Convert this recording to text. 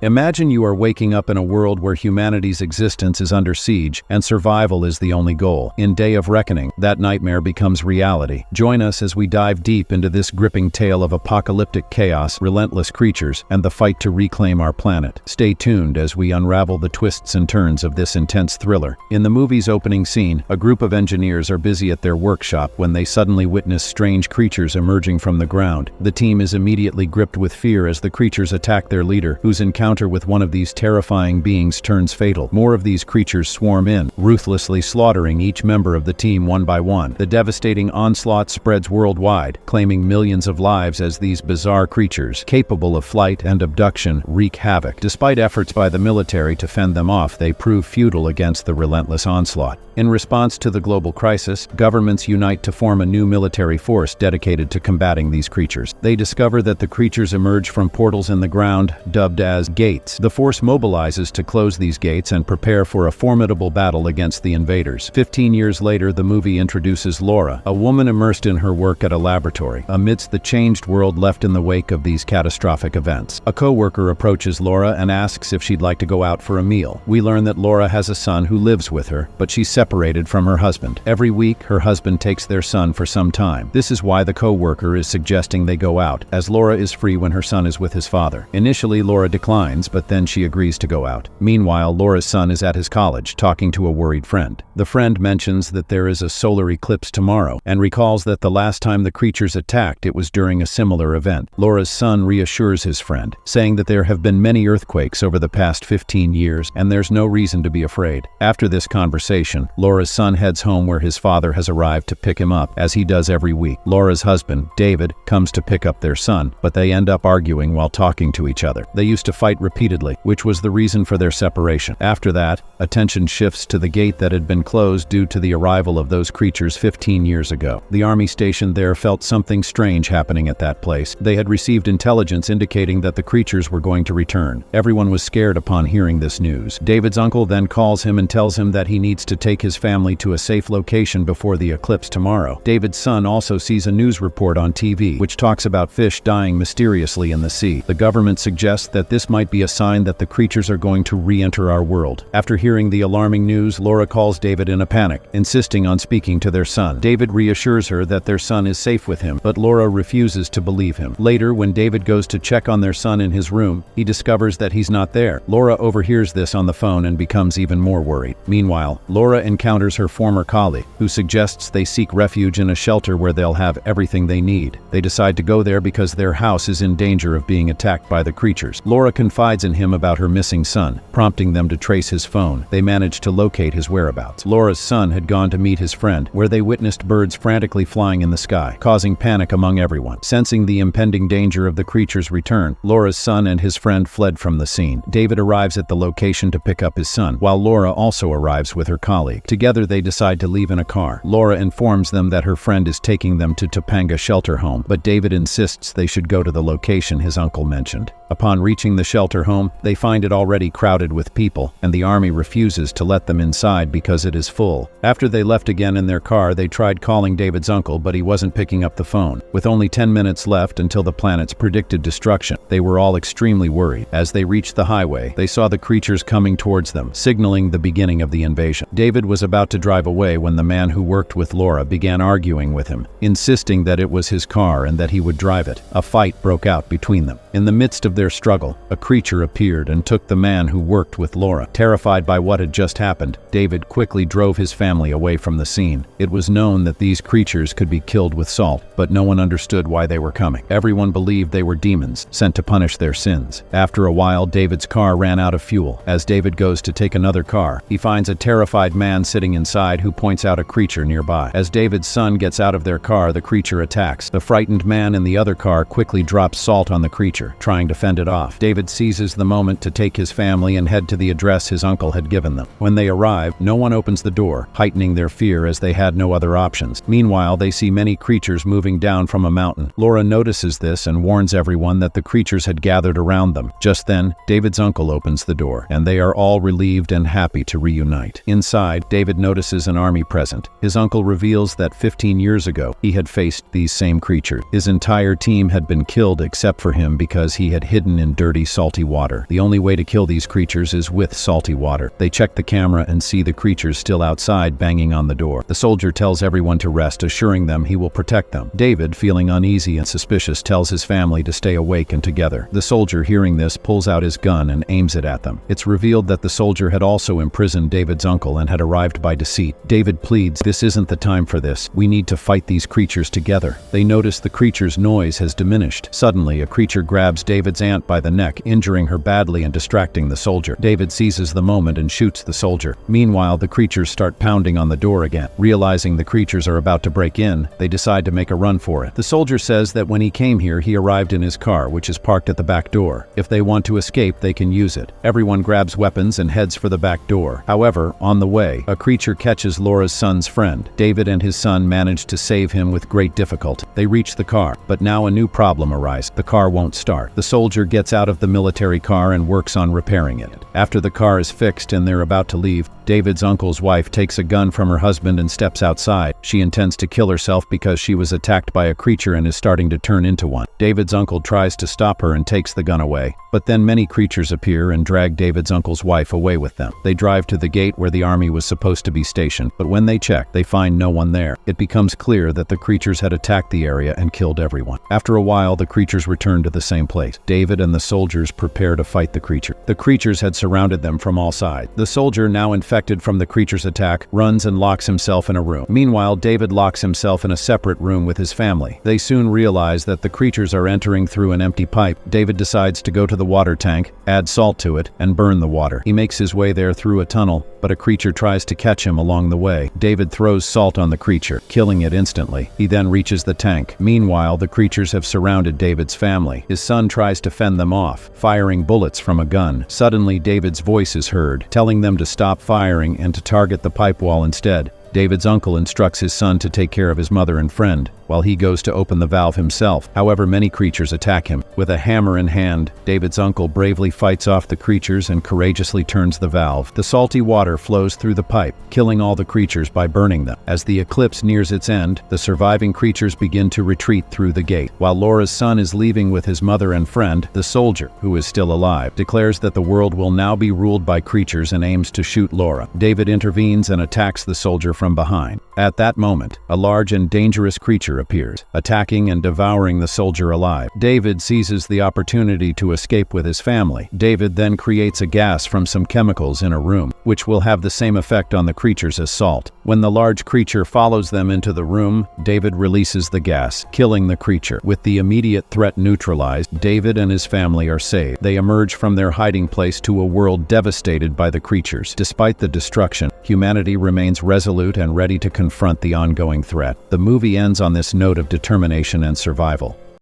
Imagine you are waking up in a world where humanity's existence is under siege and survival is the only goal. In Day of Reckoning, that nightmare becomes reality. Join us as we dive deep into this gripping tale of apocalyptic chaos, relentless creatures, and the fight to reclaim our planet. Stay tuned as we unravel the twists and turns of this intense thriller. In the movie's opening scene, a group of engineers are busy at their workshop when they suddenly witness strange creatures emerging from the ground. The team is immediately gripped with fear as the creatures attack their leader, whose encounter with one of these terrifying beings turns fatal. More of these creatures swarm in, ruthlessly slaughtering each member of the team one by one. The devastating onslaught spreads worldwide, claiming millions of lives as these bizarre creatures, capable of flight and abduction, wreak havoc. Despite efforts by the military to fend them off, they prove futile against the relentless onslaught. In response to the global crisis, governments unite to form a new military force dedicated to combating these creatures. They discover that the creatures emerge from portals in the ground, dubbed as gates. The force mobilizes to close these gates and prepare for a formidable battle against the invaders. 15 years later, the movie introduces Laura, a woman immersed in her work at a laboratory, amidst the changed world left in the wake of these catastrophic events. A co-worker approaches Laura and asks if she'd like to go out for a meal. We learn that Laura has a son who lives with her, but she's separated from her husband. Every week, her husband takes their son for some time. This is why the co-worker is suggesting they go out, as Laura is free when her son is with his father. Initially, Laura declines, but then she agrees to go out. Meanwhile, Laura's son is at his college, talking to a worried friend. The friend mentions that there is a solar eclipse tomorrow, and recalls that the last time the creatures attacked, it was during a similar event. Laura's son reassures his friend, saying that there have been many earthquakes over the past 15 years, and there's no reason to be afraid. After this conversation, Laura's son heads home where his father has arrived to pick him up, as he does every week. Laura's husband, David, comes to pick up their son, but they end up arguing while talking to each other. They used to fight repeatedly, which was the reason for their separation. After that, attention shifts to the gate that had been closed due to the arrival of those creatures 15 years ago. The army stationed there felt something strange happening at that place. They had received intelligence indicating that the creatures were going to return. Everyone was scared upon hearing this news. David's uncle then calls him and tells him that he needs to take his family to a safe location before the eclipse tomorrow. David's son also sees a news report on TV, which talks about fish dying mysteriously in the sea. The government suggests that this might be a sign that the creatures are going to re-enter our world. After hearing the alarming news, Laura calls David in a panic, insisting on speaking to their son. David reassures her that their son is safe with him, but Laura refuses to believe him. Later, when David goes to check on their son in his room, he discovers that he's not there. Laura overhears this on the phone and becomes even more worried. Meanwhile, Laura encounters her former colleague, who suggests they seek refuge in a shelter where they'll have everything they need. They decide to go there because their house is in danger of being attacked by the creatures. Laura confides in him about her missing son, prompting them to trace his phone. They manage to locate his whereabouts. Laura's son had gone to meet his friend, where they witnessed birds frantically flying in the sky, causing panic among everyone. Sensing the impending danger of the creature's return, Laura's son and his friend fled from the scene. David arrives at the location to pick up his son, while Laura also arrives with her colleague. Together, they decide to leave in a car. Laura informs them that her friend is taking them to Topanga Shelter Home, but David insists they should go to the location his uncle mentioned. Upon reaching the shelter home, they find it already crowded with people, and the army refuses to let them inside because it is full. After they left again in their car, they tried calling David's uncle, but he wasn't picking up the phone. With only 10 minutes left until the planet's predicted destruction, they were all extremely worried. As they reached the highway, they saw the creatures coming towards them, signaling the beginning of the invasion. David was about to drive away when the man who worked with Laura began arguing with him, insisting that it was his car and that he would drive it. A fight broke out between them. In the midst of their struggle, a creature appeared and took the man who worked with Laura. Terrified by what had just happened, David quickly drove his family away from the scene. It was known that these creatures could be killed with salt, but no one understood why they were coming. Everyone believed they were demons, sent to punish their sins. After a while, David's car ran out of fuel. As David goes to take another car, he finds a terrified man sitting inside who points out a creature nearby. As David's son gets out of their car, the creature attacks. The frightened man in the other car quickly drops salt on the creature, trying to fend it off. David seizes the moment to take his family and head to the address his uncle had given them. When they arrive, no one opens the door, heightening their fear as they had no other options. Meanwhile, they see many creatures moving down from a mountain. Laura notices this and warns everyone that the creatures had gathered around them. Just then, David's uncle opens the door, and they are all relieved and happy to reunite. Inside, David notices an army present. His uncle reveals that 15 years ago, he had faced these same creatures. His entire team had been killed except for him because he had hidden in dirty salt salty water. The only way to kill these creatures is with salty water. They check the camera and see the creatures still outside banging on the door. The soldier tells everyone to rest, assuring them he will protect them. David, feeling uneasy and suspicious, tells his family to stay awake and together. The soldier, hearing this, pulls out his gun and aims it at them. It's revealed that the soldier had also imprisoned David's uncle and had arrived by deceit. David pleads, "This isn't the time for this. We need to fight these creatures together." They notice the creature's noise has diminished. Suddenly, a creature grabs David's aunt by the neck, injuring her badly and distracting the soldier. David seizes the moment and shoots the soldier. Meanwhile, the creatures start pounding on the door again. Realizing the creatures are about to break in, they decide to make a run for it. The soldier says that when he came here, he arrived in his car, which is parked at the back door. If they want to escape, they can use it. Everyone grabs weapons and heads for the back door. However, on the way, a creature catches Laura's son's friend. David and his son manage to save him with great difficulty. They reach the car, but now a new problem arises. The car won't start. The soldier gets out of the military car and works on repairing it. After the car is fixed and they're about to leave, David's uncle's wife takes a gun from her husband and steps outside. She intends to kill herself because she was attacked by a creature and is starting to turn into one. David's uncle tries to stop her and takes the gun away, but then many creatures appear and drag David's uncle's wife away with them. They drive to the gate where the army was supposed to be stationed, but when they check, they find no one there. It becomes clear that the creatures had attacked the area and killed everyone. After a while, the creatures return to the same place. David and the soldiers prepare to fight the creature. The creatures had surrounded them from all sides. The soldier, now infected from the creature's attack, runs and locks himself in a room. Meanwhile, David locks himself in a separate room with his family. They soon realize that the creatures are entering through an empty pipe. David decides to go to the water tank, add salt to it, and burn the water. He makes his way there through a tunnel, but a creature tries to catch him along the way. David throws salt on the creature, killing it instantly. He then reaches the tank. Meanwhile, the creatures have surrounded David's family. His son tries to fend them off, firing bullets from a gun. Suddenly, David's voice is heard, telling them to stop firing and to target the pipe wall instead. David's uncle instructs his son to take care of his mother and friend, while he goes to open the valve himself. However, many creatures attack him. With a hammer in hand, David's uncle bravely fights off the creatures and courageously turns the valve. The salty water flows through the pipe, killing all the creatures by burning them. As the eclipse nears its end, the surviving creatures begin to retreat through the gate. While Laura's son is leaving with his mother and friend, the soldier, who is still alive, declares that the world will now be ruled by creatures and aims to shoot Laura. David intervenes and attacks the soldier from behind. At that moment, a large and dangerous creature appears, attacking and devouring the soldier alive. David seizes the opportunity to escape with his family. David then creates a gas from some chemicals in a room, which will have the same effect on the creatures as salt. When the large creature follows them into the room, David releases the gas, killing the creature. With the immediate threat neutralized, David and his family are saved. They emerge from their hiding place to a world devastated by the creatures. Despite the destruction, humanity remains resolute and ready to confront the ongoing threat. The movie ends on this note of determination and survival.